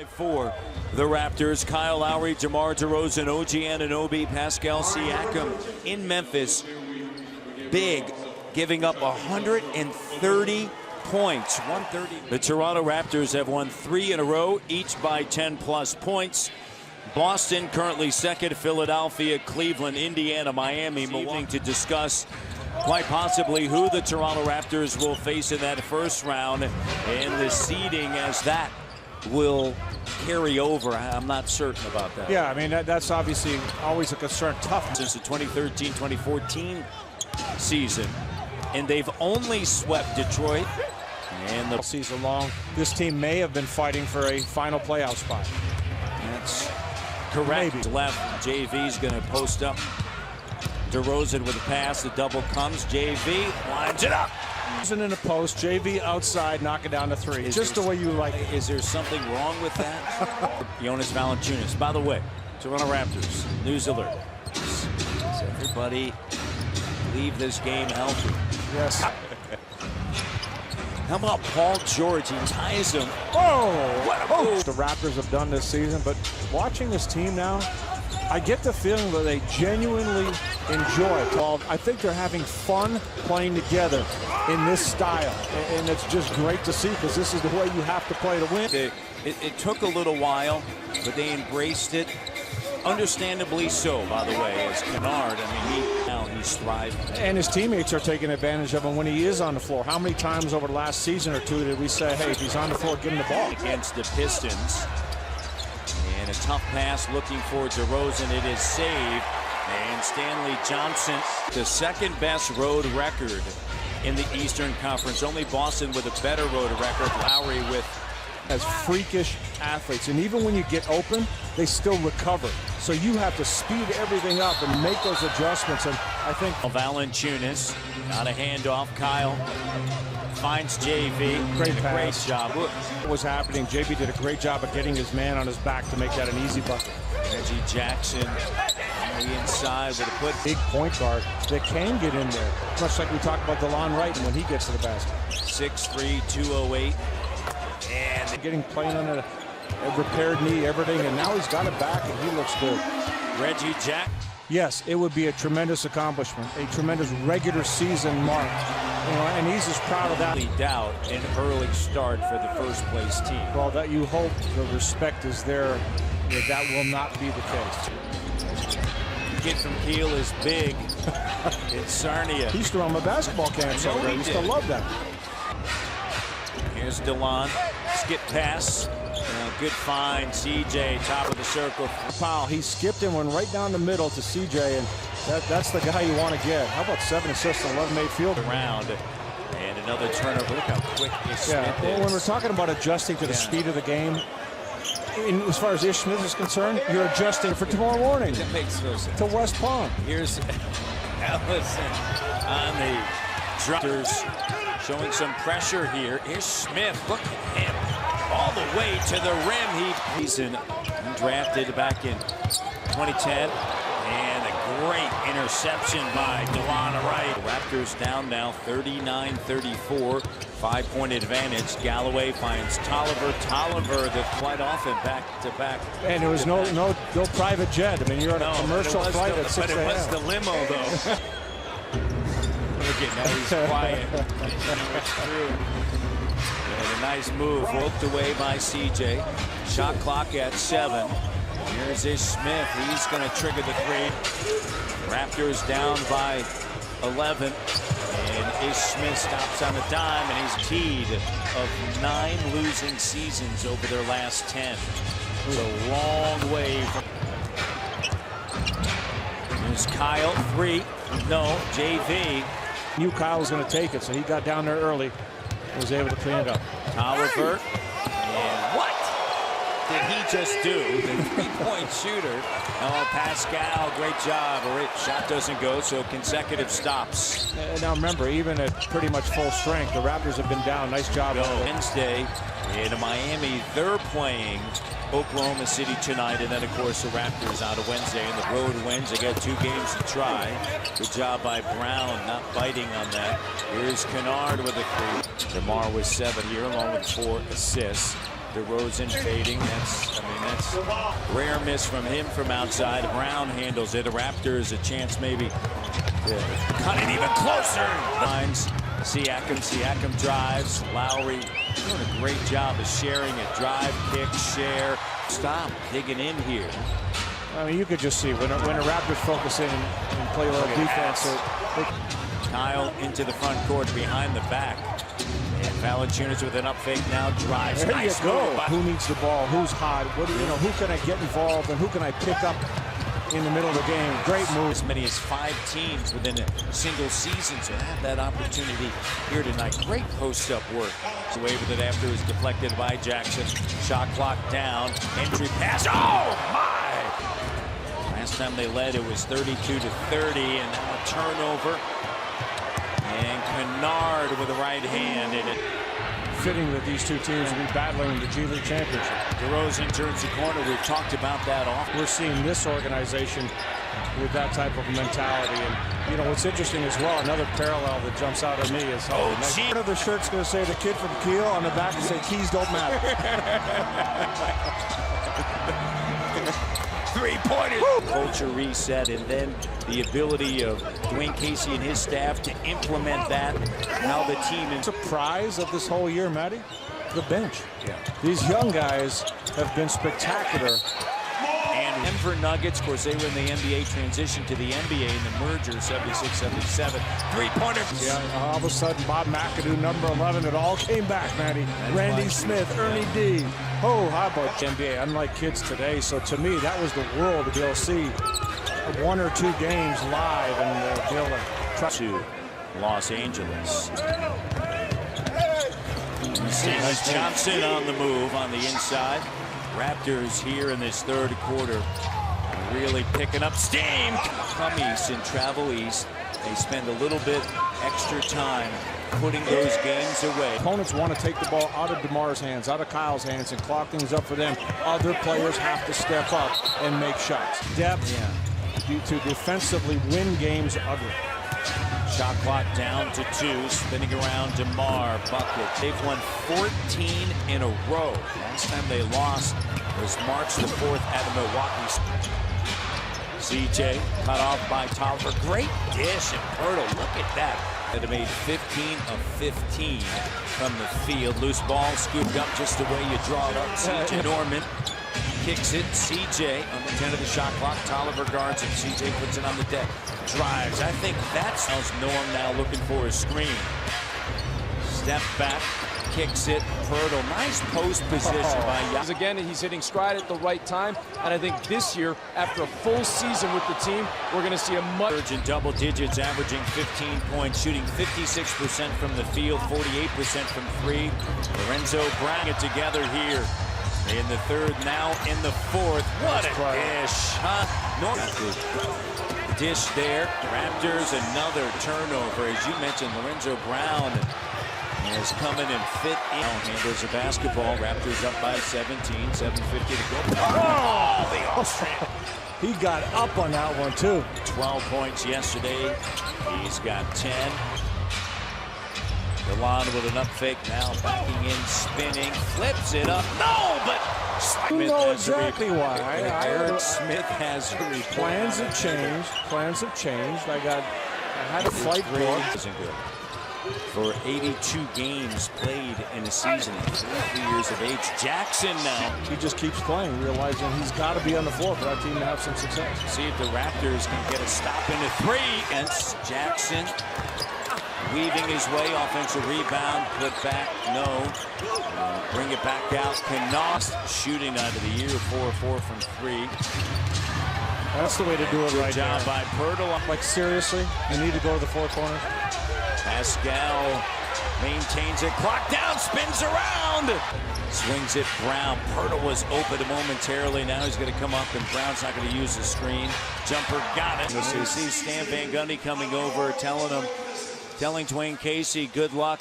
For the Raptors, Kyle Lowry, DeMar DeRozan, OG Anunoby, Pascal Siakam in Memphis. Big, giving up 130 points. 130. The Toronto Raptors have won 3 in a row, each by 10+ points. Boston currently second, Philadelphia, Cleveland, Indiana, Miami, Milwaukee, to discuss quite possibly who the Toronto Raptors will face in that first round and the seeding as that will carry over. I'm not certain about that. Yeah, I mean, that's obviously always a concern. Tough. Since the 2013-2014 season, and they've only swept Detroit. And the season long, this team may have been fighting for a final playoff spot. That's correct. Maybe. Left, JV's going to post up. DeRozan with a pass, the double comes. JV lines it up. In a post, JV outside, knocking down the three. Just the way you like it. Is there something wrong with that? Jonas Valanciunas. By the way, Toronto Raptors, news alert. Does everybody leave this game healthy? Yes. How about Paul George? He ties him. Oh! What a move. The Raptors have done this season, but watching this team now, I get the feeling that they genuinely enjoy it. I think they're having fun playing together in this style, and it's just great to see because this is the way you have to play to win. It took a little while, but they embraced it. Understandably so, by the way, as Kennard. I mean, he's thriving. And his teammates are taking advantage of him when he is on the floor. How many times over the last season or two did we say, hey, if he's on the floor, give him the ball? Against the Pistons. And a tough pass looking for DeRozan. It is saved. And Stanley Johnson, the second best road record in the Eastern Conference. Only Boston with a better road record. Lowry with as freakish athletes, and even when you get open, they still recover. So you have to speed everything up and make those adjustments. And I think Valanciunas on a handoff. Kyle finds JV. Great pass. Great job. Look what was happening. JV did a great job of getting his man on his back to make that an easy bucket. Reggie Jackson on the inside with a put. Big point guard that can get in there, much like we talked about DeLon Wright when he gets to the basket. 6'3", 208. And getting playing on a repaired knee, everything, and now he's got it back and he looks good. Reggie Jack. Yes, it would be a tremendous accomplishment, a tremendous regular season mark. You know, and he's as proud of that. Doubt an early start for the first place team. Well, that you hope the respect is there, that will not be the case. The kid from Kiel is big. It's Sarnia. He used to run my basketball camps over there. I used to love that. Here's DeLon. Skip pass. Good find. CJ, top of the circle. Powell, he skipped and went right down the middle to CJ, and that's the guy you want to get. How about 7 assists and 11 made field? Around. And another turnover. Look how quick Ish Smith is. Well, when we're talking about adjusting to the speed of the game, as far as Ish Smith is concerned, you're adjusting for tomorrow morning. That makes no sense. To West Palm. Here's Ellison on the droppers. Showing some pressure here. Here's Smith. Look at him. All the way to the rim. He's drafted back in 2010. And a great interception by DeLon Wright. Raptors down now 39-34. 5-point advantage. Galloway finds Tolliver. Tolliver, the quite often back-to-back. And there was no private jet. I mean, you're on a commercial flight at 6 a.m. But it was the limo, though. Look at now, he's quiet. And a nice move, roped away by CJ. Shot clock at 7. Here's Ish Smith. He's going to trigger the 3. Raptors down by 11. And Ish Smith stops on a dime, and he's teed of 9 losing seasons over their last 10. It's a long way from. Here's Kyle, 3. No, JV. Knew Kyle was going to take it, so he got down there early and was able to clean it up. Tolliver. And what did he just do? The 3-point shooter. Oh, Pascal, great job. Shot doesn't go, so consecutive stops. Now remember, even at pretty much full strength, the Raptors have been down. Nice job. Wednesday in Miami, they're playing Oklahoma City tonight, and then of course the Raptors out of Wednesday, and the road wins. They got 2 games to try. Good job by Brown, not biting on that. Here's Kennard with a 3. DeMar with 7 here, along with 4 assists. DeRozan fading. That's rare miss from him from outside. Brown handles it. The Raptors a chance maybe to cut it even closer. Finds Siakam drives. Lowry doing a great job of sharing it. Drive, kick, share. Stop digging in here. I mean, you could just see when the Raptors focus in and play a little defense. Kyle into the front court behind the back. And Valanciunas with an up fake now drives. There nice you go. move. Who needs the ball? Who's hot? Who can I get involved and who can I pick up in the middle of the game? Great move. As many as 5 teams within a single season to have that opportunity here tonight. Great post-up work. Away with it after it was deflected by Jackson. Shot clock down. Entry pass. Oh my! Last time they led, it was 32-30, and now a turnover. And Kennard with the right hand in it. Fitting that these two teams will be battling the G League Championship. DeRozan turns the corner. We've talked about that often. We're seeing this organization with that type of mentality. And, what's interesting as well, another parallel that jumps out at me is part of the shirt's going to say the kid from Kiel, on the back and say keys don't matter. 3-pointer. Culture reset, and then the ability of Dwayne Casey and his staff to implement that. How the team is. Surprise of this whole year, Matty? The bench. Yeah. These young guys have been spectacular. And Denver Nuggets, of course, they were in the NBA, transition to the NBA in the merger, 76-77. 3-pointer. Yeah, all of a sudden, Bob McAdoo, number 11, it all came back, Matty. Randy Smith, Ernie D. Oh, how about NBA? Unlike kids today, so to me, that was the world to be able to see 1 or 2 games live and be able to try to Los Angeles. Nice Johnson on the move on the inside. Raptors here in this third quarter really picking up steam. Come east and travel east. They spend a little bit extra time putting those games away. Opponents want to take the ball out of DeMar's hands, out of Kyle's hands, and clock things up for them. Other players have to step up and make shots. Depth to defensively win games ugly. Shot clock down to 2, spinning around DeMar, bucket. They've won 14 in a row. Last time they lost was March the 4th at Milwaukee. CJ cut off by Tolliver. Great dish, and Pirtle, look at that. That made 15 of 15 from the field. Loose ball scooped up just the way you draw it up. CJ Norman kicks it. CJ on the 10 of the shot clock. Tolliver guards it. CJ puts it on the deck. Drives. I think that's Norm now looking for a screen. Step back. Kicks it. Pirtle. Nice post position by Yaz. Again, he's hitting stride at the right time. And I think this year, after a full season with the team, we're going to see a much... In double digits, averaging 15 points, shooting 56% from the field, 48% from 3. Lorenzo Brown it together here. In the third, now in the fourth. What a dish, huh? Dish there. Raptors, another turnover. As you mentioned, Lorenzo Brown has come in and fit in. Handles the basketball. Raptors up by 17, 7:50 to go. Oh, the Austrian. He got up on that one, too. 12 points yesterday. He's got 10. Delon with an up fake now, backing in, spinning, flips it up. No, but you know exactly why. Eric Smith has a replay. Plans have changed. Plans have changed. I had a flight booked. Isn't good. For 82 games played in a season at 3 years of age. Jackson now. He just keeps playing, realizing he's got to be on the floor for that team to have some success. See if the Raptors can get a stop into 3 against Jackson. Weaving his way, offensive rebound, put back, no. Bring it back out. Knost shooting night of the year, 4-4 from 3. That's the way to do it right now. Good job by Pirtle. Like, seriously, you need to go to the 4 corners? Pascal maintains it. Clock down, spins around. Swings it, Brown. Pirtle was open momentarily. Now he's going to come up, and Brown's not going to use the screen. Jumper got it. You see Stan Van Gundy coming over, telling Dwayne Casey, good luck.